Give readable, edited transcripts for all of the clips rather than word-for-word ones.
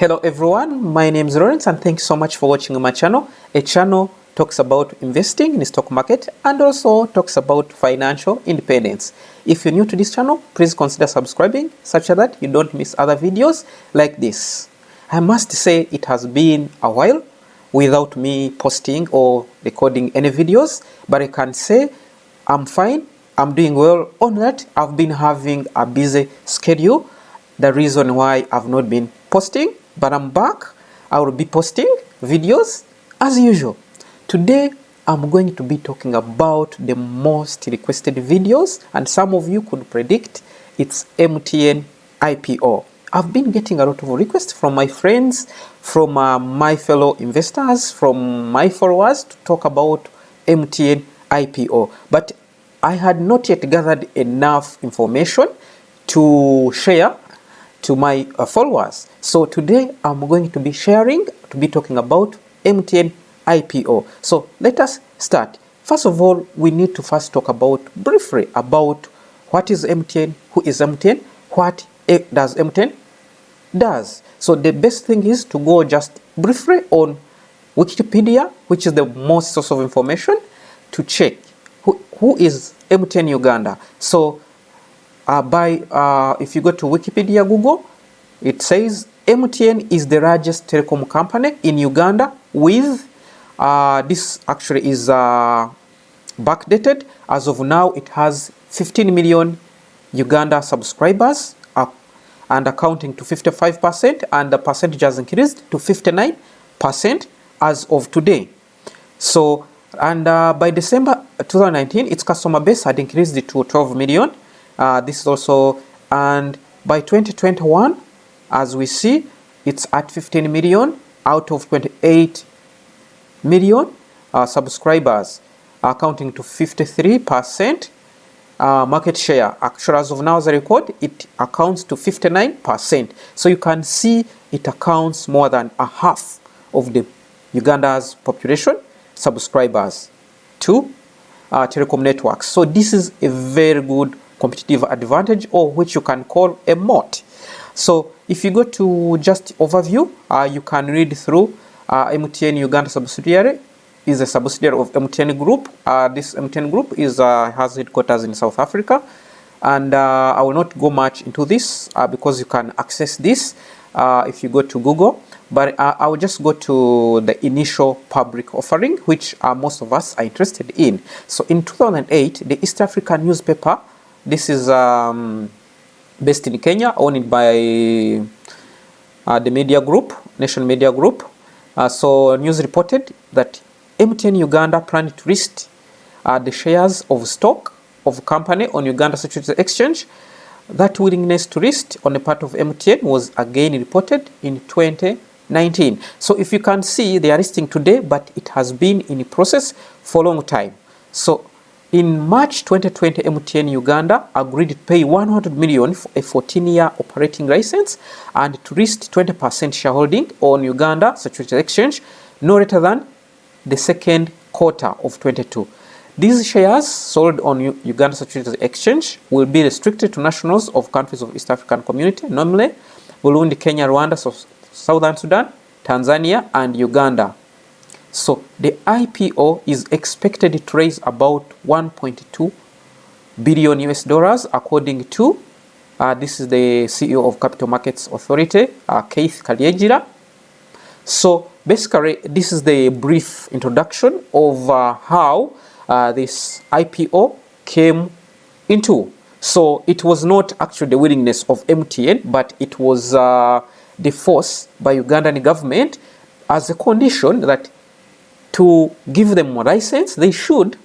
Hello everyone, my name is Lawrence and thank you so much for watching my channel. A channel talks about investing in the stock market and also talks about financial independence. If you're new to this channel, please consider subscribing such that you don't miss other videos like this. I must say it has been a while without me posting or recording any videos, but I can say I'm fine, I'm doing well on that. I've been having a busy schedule. The reason why I've not been posting, but I'm back. I will be posting videos as usual. Today I'm going to be talking about the most requested videos, and some of you could predict it's MTN IPO. I've been getting a lot of requests from my friends, from my fellow investors, from my followers to talk about MTN IPO, but I had not yet gathered enough information to share to my followers. So today I'm going to be talking about MTN IPO. So let us start. First of all, we need to first talk briefly about what is MTN, who is MTN, what does MTN does. So the best thing is to go just briefly on Wikipedia, which is the most source of information, to check who is MTN Uganda. So if you go to Wikipedia, Google, it says MTN is the largest telecom company in Uganda with, this actually is backdated. As of now, it has 15 million Uganda subscribers and accounting to 55%, and the percentage has increased to 59% as of today. So, and by December 2019, its customer base had increased to 12 million. This is also, and by 2021, as we see, it's at 15 million out of 28 million subscribers, accounting to 53% market share. Actually, as of now, as I record, it accounts to 59%. So you can see it accounts more than a half of the Uganda's population subscribers to telecom networks. So this is a very good competitive advantage, or which you can call a moat. So if you go to just overview, you can read through MTN Uganda subsidiary is a subsidiary of MTN Group. This MTN Group has headquarters in South Africa, and I will not go much into this because you can access this if you go to Google, but I will just go to the initial public offering, which most of us are interested in. So in 2008, the East African newspaper, this is based in Kenya, owned by the media group, Nation Media Group. So news reported that MTN Uganda planned to list the shares of stock of company on Uganda Securities Exchange. That willingness to list on the part of MTN was again reported in 2019. So if you can see, they are listing today, but it has been in process for a long time. So in March 2020, MTN Uganda agreed to pay 100 million for a 14-year operating license and to list 20% shareholding on Uganda Securities Exchange no later than the second quarter of 2022. These shares sold on Uganda Securities Exchange will be restricted to nationals of countries of East African Community, namely Burundi, Kenya, Rwanda, Southern Sudan, Tanzania, and Uganda. So the IPO is expected to raise about 1.2 billion US dollars, according to this is the CEO of Capital Markets Authority, Keith Kalyegira. So basically, this is the brief introduction of how this IPO came into. So it was not actually the willingness of MTN, but it was the force by Ugandan government as a condition that to give them a license, they should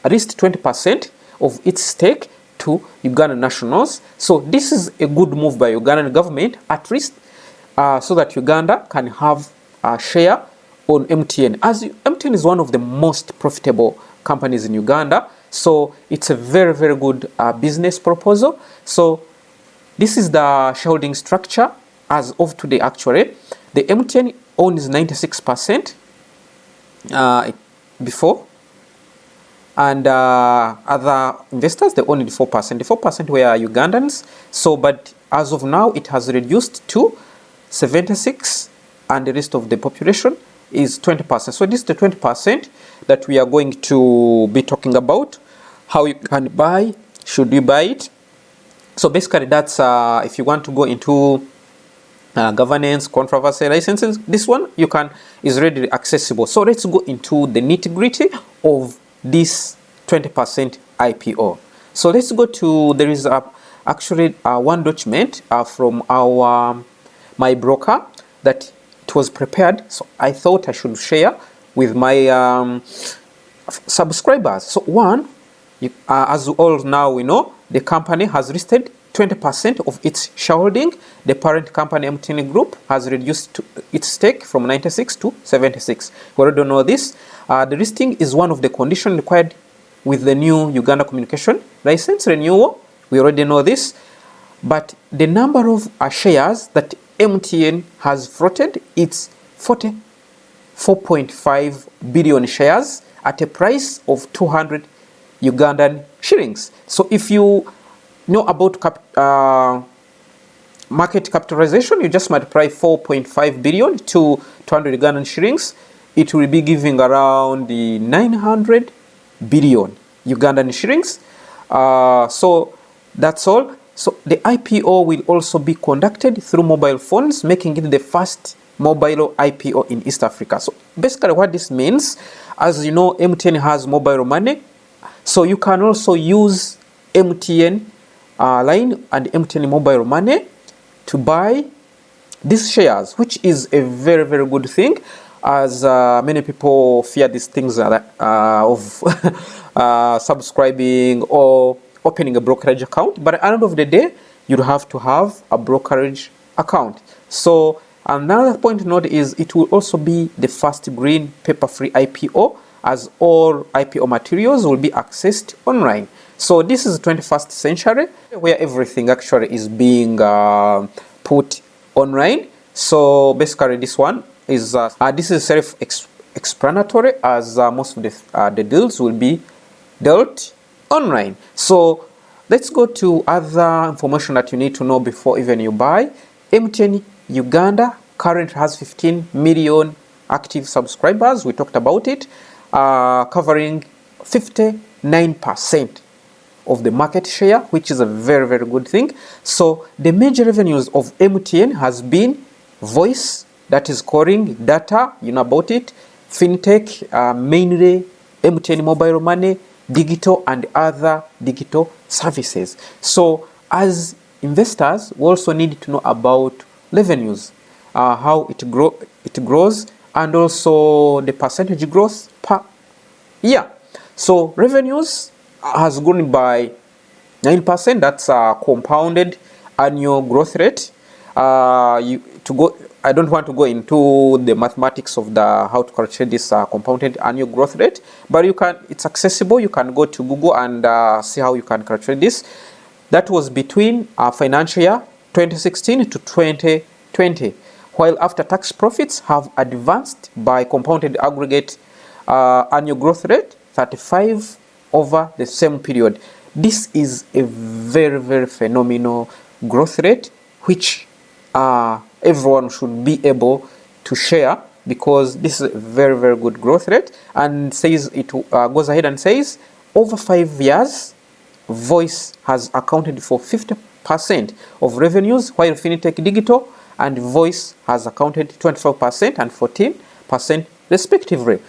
at least 20% of its stake to Ugandan nationals. So this is a good move by Ugandan government, at least so that Uganda can have a share on MTN. As MTN is one of the most profitable companies in Uganda, so it's a very, very good business proposal. So this is the shareholding structure as of today. Actually, the MTN owns 96%. Before, and other investors, they owned 4%. The 4% were Ugandans. So, but as of now, it has reduced to 76, and the rest of the population is 20%. So this is the 20% that we are going to be talking about. How you can buy, should you buy it? So basically that's if you want to go into governance, controversy, licenses, this one is readily accessible. So let's go into the nitty-gritty of this 20% IPO. So let's go to, there is actually one document from my broker that it was prepared, so I thought I should share with my subscribers. So one, as all now we know, the company has listed 20% of its shareholding. The parent company MTN Group has reduced its stake from 96 to 76. We already know this. The listing is one of the conditions required with the new Uganda Communication License renewal. We already know this. But the number of shares that MTN has floated, it's 44.5 billion shares at a price of 200 Ugandan shillings. So if you know about market capitalization, you just multiply 4.5 billion to 200 Ugandan shillings, it will be giving around the 900 billion Ugandan shillings. So that's all. So the IPO will also be conducted through mobile phones, making it the first mobile IPO in East Africa. So basically what this means, as you know, MTN has mobile money, so you can also use MTN line and MTN mobile money to buy these shares, which is a very, very good thing, as many people fear these things of subscribing or opening a brokerage account. But at the end of the day, you have to have a brokerage account. So another point to note is it will also be the first green paper-free IPO, as all IPO materials will be accessed online. So this is the 21st century where everything actually is being put online. So basically this one is this is self-explanatory, as most of the deals will be dealt online. So let's go to other information that you need to know before even you buy. MTN Uganda currently has 15 million active subscribers. We talked about it, covering 59% of the market share, which is a very, very good thing. So the major revenues of MTN has been voice, that is calling, data, you know about it, fintech, mainly MTN mobile money, digital and other digital services. So as investors, we also need to know about revenues, how it grows, and also the percentage growth per year. So revenues has grown by 9%. That's a compounded annual growth rate. I don't want to go into the mathematics of how to calculate this compounded annual growth rate, but it's accessible. You can go to Google and see how you can calculate this. That was between financial year 2016 to 2020, while after tax profits have advanced by compounded aggregate annual growth rate 35 over the same period. This is a very, very phenomenal growth rate, which everyone should be able to share, because this is a very, very good growth rate. And says it goes ahead and says over 5 years, voice has accounted for 50% of revenues, while fintech, digital and voice has accounted 24% and 14% respectively.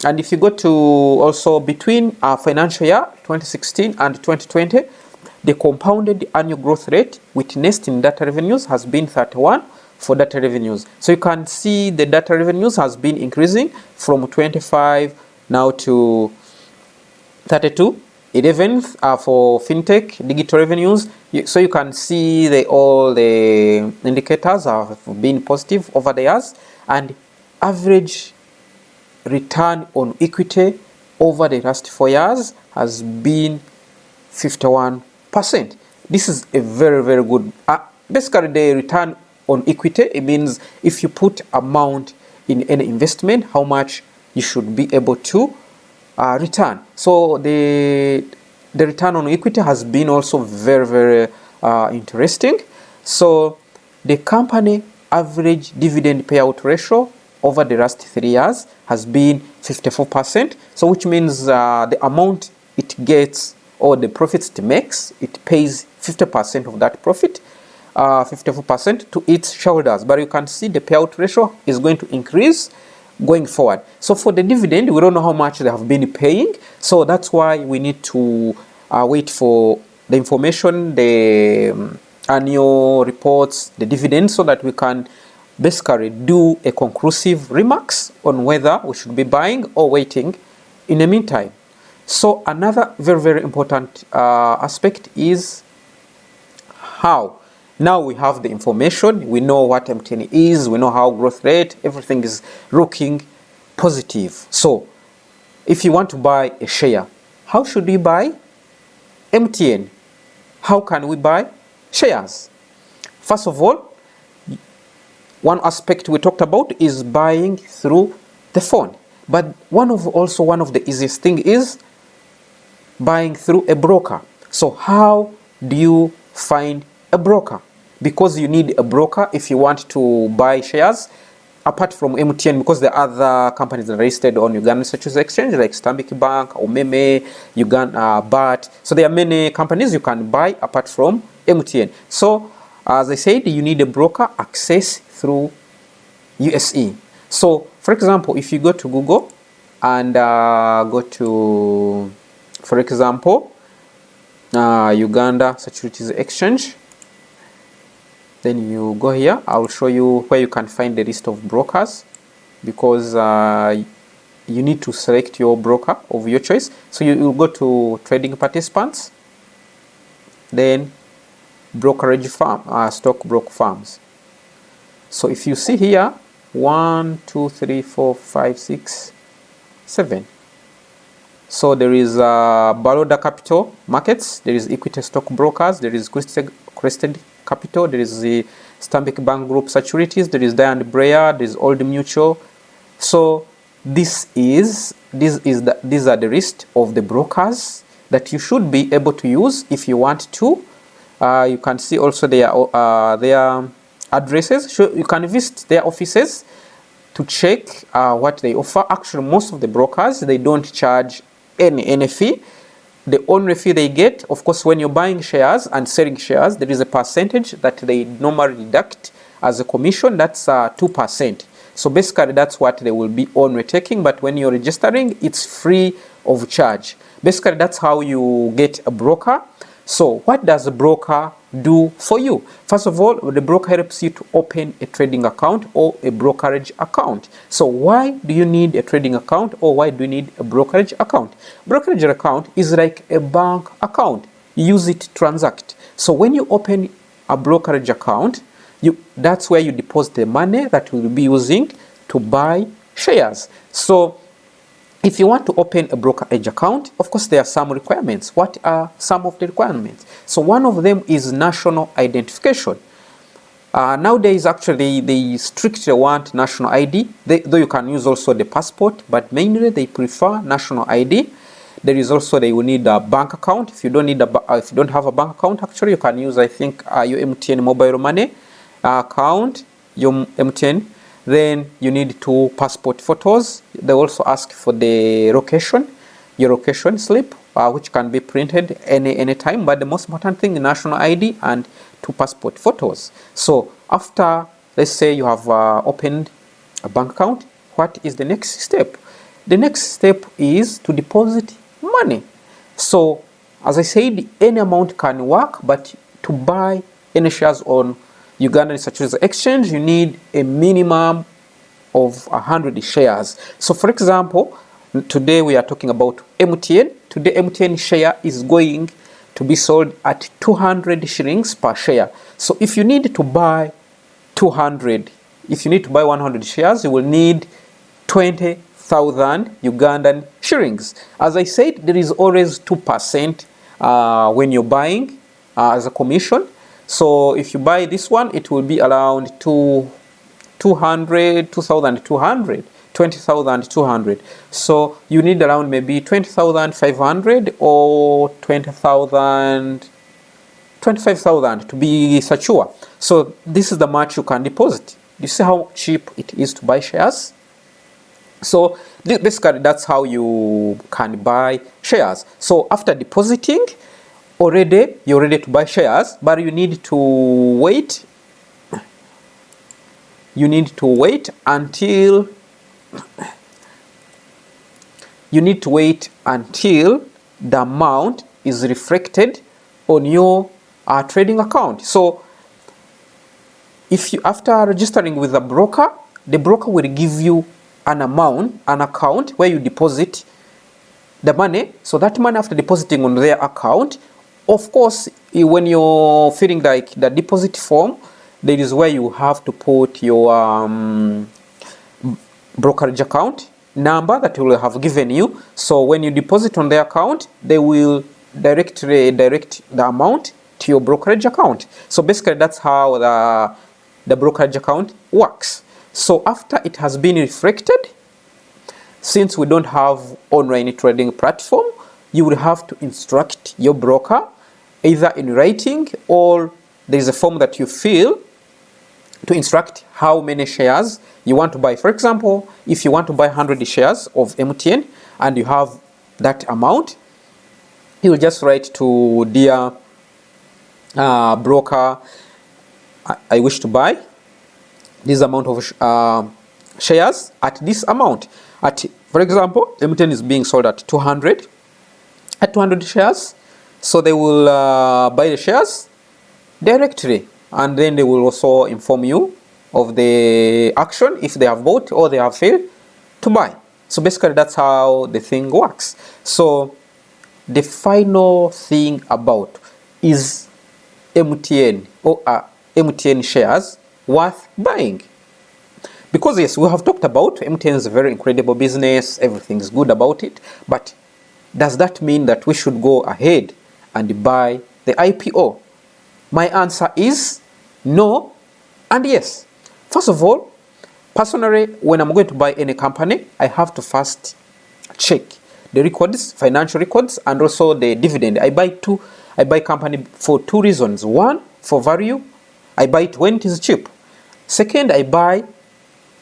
And if you go to also between financial year 2016 and 2020, the compounded annual growth rate witnessed in data revenues has been 31 for data revenues. So you can see the data revenues has been increasing from 25 now to 32. 11th for fintech, digital revenues. So you can see all the indicators have been positive over the years, and average return on equity over the last 4 years has been 51%. This is a very, very good. Basically, the return on equity, it means if you put amount in any investment, how much you should be able to return. So the return on equity has been also very, very interesting. So the company average dividend payout ratio over the last 3 years has been 54%. So which means the amount it gets or the profits it makes, it pays 50% of that profit, 54% to its shareholders. But you can see the payout ratio is going to increase going forward. So for the dividend, we don't know how much they have been paying. So that's why we need to wait for the information, the annual reports, the dividends, so that we can basically do a conclusive remarks on whether we should be buying or waiting in the meantime. So another very, very important aspect is how. Now we have the information, we know what MTN is, we know how growth rate, everything is looking positive. So if you want to buy a share, how should we buy MTN? How can we buy shares? First of all, one aspect we talked about is buying through the phone. But one of the easiest thing is buying through a broker. So how do you find a broker? Because you need a broker if you want to buy shares apart from MTN, because there are other companies that are listed on Uganda Securities Exchange like Stanbic Bank, Omeme, Uganda, BAT. So there are many companies you can buy apart from MTN. So as I said, you need a broker access through USE. So for example, if you go to Google and go to, for example, Uganda Securities Exchange, then you go here. I will show you where you can find the list of brokers, because you need to select your broker of your choice. So you go to trading participants, then brokerage firm, stockbroker firms. So if you see here, 1, 2, 3, 4, 5, 6, 7. So there is Baroda Capital Markets, there is Equity Stock Brokers, there is Crested Capital, there is the Stanbic Bank Group Securities, there is Dye & Breyer, there is Old Mutual. So these are the list of the brokers that you should be able to use if you want to. You can see also their addresses. So you can visit their offices to check what they offer. Actually, most of the brokers, they don't charge any fee. The only fee they get, of course, when you're buying shares and selling shares, there is a percentage that they normally deduct as a commission. That's 2%. So basically, that's what they will be only taking. But when you're registering, it's free of charge. Basically, that's how you get a broker. So what does a broker do for you? First of all, the broker helps you to open a trading account or a brokerage account. So why do you need a trading account, or why do you need a brokerage account? Brokerage account is like a bank account. You use it to transact. So when you open a brokerage account, that's where you deposit the money that you will be using to buy shares. So if you want to open a brokerage account, of course, there are some requirements. What are some of the requirements? So one of them is national identification. Nowadays, actually, they strictly want national ID, though you can use also the passport, but mainly they prefer national ID. There is also, they will need a bank account. If you don't have a bank account, actually, you can use, I think, your MTN mobile money account, your MTN. Then you need 2 passport photos. They also ask for the location, your location slip, which can be printed any time. But the most important thing is national ID and 2 passport photos. So after, let's say you have opened a bank account, what is the next step? The next step is to deposit money. So as I said, any amount can work, but to buy any shares on Uganda Securities Exchange, you need a minimum of 100 shares. So for example, today we are talking about MTN. Today MTN share is going to be sold at 200 shillings per share. So if you need to buy 100 shares, you will need 20,000 Ugandan shillings. As I said, there is always 2% when you're buying as a commission. So if you buy this one, it will be around 20,200. So you need around maybe 20,500 or 25,000 to be secure. So this is the much you can deposit You see how cheap it is to buy shares? So basically that's how you can buy shares. So after depositing, already you're ready to buy shares, but you need to wait. You need to wait until the amount is reflected on your trading account. So if you, after registering with the broker will give you an account where you deposit the money. So that money, after depositing on their account, of course, when you're filling like the deposit form, there is where you have to put your brokerage account number that will have given you. So when you deposit on their account, they will directly direct the amount to your brokerage account. So basically that's how the brokerage account works. So after it has been reflected, since we don't have online trading platform, you will have to instruct your broker either in writing, or there is a form that you fill to instruct how many shares you want to buy. For example, if you want to buy 100 shares of MTN and you have that amount, you will just write to dear broker, I wish to buy this amount of shares at this amount. For example, MTN is being sold at 200 shares. So they will buy the shares directly, and then they will also inform you of the action if they have bought or they have failed to buy. So basically that's how the thing works. So the final thing about, is MTN or MTN shares worth buying? Because yes, we have talked about MTN is a very incredible business, everything's good about it, but does that mean that we should go ahead and buy the IPO? My answer is no and yes. First of all, personally, when I'm going to buy any company, I have to first check the records, financial records, and also the dividend. I buy company for two reasons. One, for value. I buy it when it is cheap. Second, I buy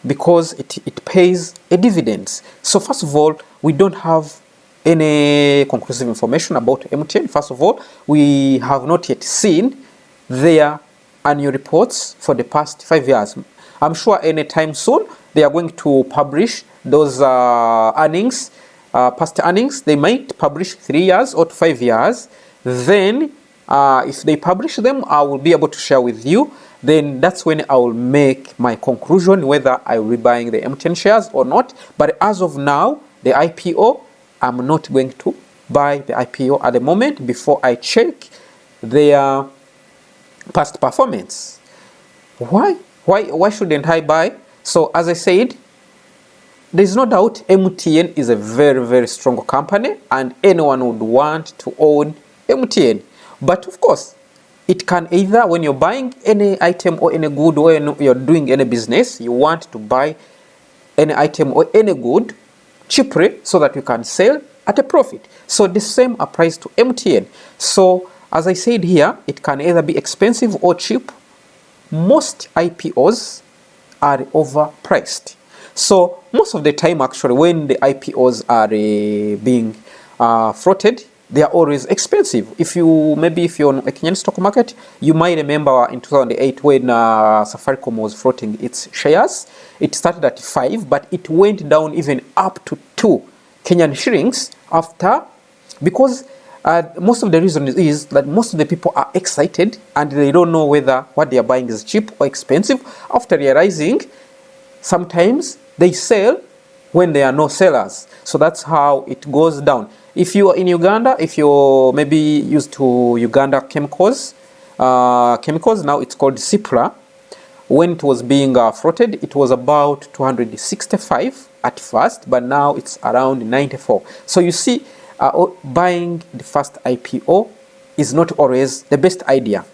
because it pays a dividends. So first of all, we don't have any conclusive information about MTN. First of all, we have not yet seen their annual reports for the past 5 years. I'm sure anytime soon they are going to publish those earnings, past earnings. They might publish 3 years or 5 years. Then if they publish them, I will be able to share with you. Then that's when I will make my conclusion whether I will be buying the MTN shares or not. But as of now, the IPO, I'm not going to buy the IPO at the moment before I check their past performance. Why shouldn't I buy? So as I said, there's no doubt MTN is a very, very strong company and anyone would want to own MTN. But of course, it can either, when you're buying any item or any good, or you're doing any business, you want to buy any item or any good cheaply so that you can sell at a profit. So the same applies to MTN. So as I said here, it can either be expensive or cheap. Most IPOs are overpriced. So most of the time, actually, when the IPOs are being floated, they are always expensive. If you're on a Kenyan stock market, you might remember in 2008 when Safaricom was floating its shares. It started at 5, but it went down even up to 2 Kenyan shillings after, because most of the reason is that most of the people are excited and they don't know whether what they are buying is cheap or expensive. After realizing, sometimes they sell when there are no sellers. So that's how it goes down. If you are in Uganda, if you're maybe used to Uganda chemicals, now it's called Cipla. When it was being floated, it was about 265 at first, but now it's around 94. So you see, buying the first IPO is not always the best idea.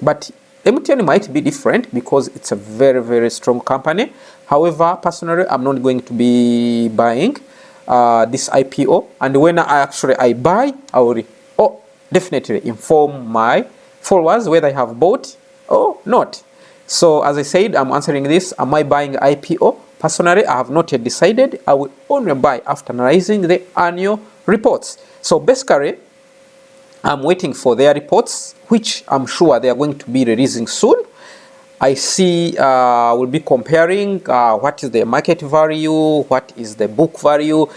But MTN might be different because it's a very, very strong company. However, personally, I'm not going to be buying this IPO. And when I buy, I will definitely inform my followers whether I have bought or not. So as I said, I'm answering this. Am I buying IPO? Personally, I have not yet decided. I will only buy after analyzing the annual reports. So basically, I'm waiting for their reports, which I'm sure they are going to be releasing soon. I see we'll be comparing what is the market value, what is the book value,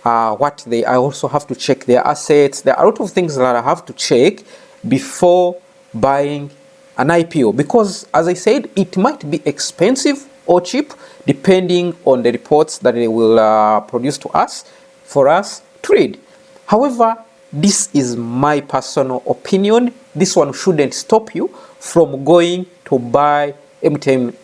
I also have to check their assets. There are a lot of things that I have to check before buying an IPO, because as I said, it might be expensive or cheap depending on the reports that they will produce to us for us to read. However, this is my personal opinion. This one shouldn't stop you from going to buy MTN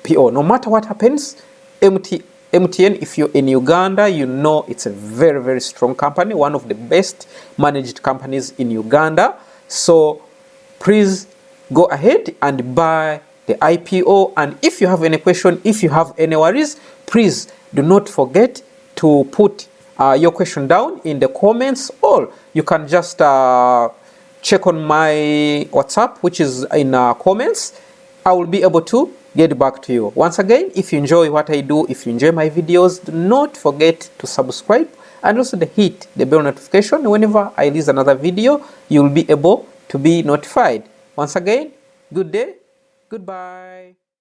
PO. No matter what happens, MTN, if you're in Uganda, you know it's a very, very strong company, one of the best managed companies in Uganda. So please go ahead and buy the IPO. And if you have any question, if you have any worries, please do not forget to put your question down in the comments, or you can just check on my WhatsApp, which is in comments. I will be able to get back to you. Once again, if you enjoy what I do, if you enjoy my videos, do not forget to subscribe and also hit the bell notification. Whenever I release another video, you will be able to be notified. Once again, good day, goodbye.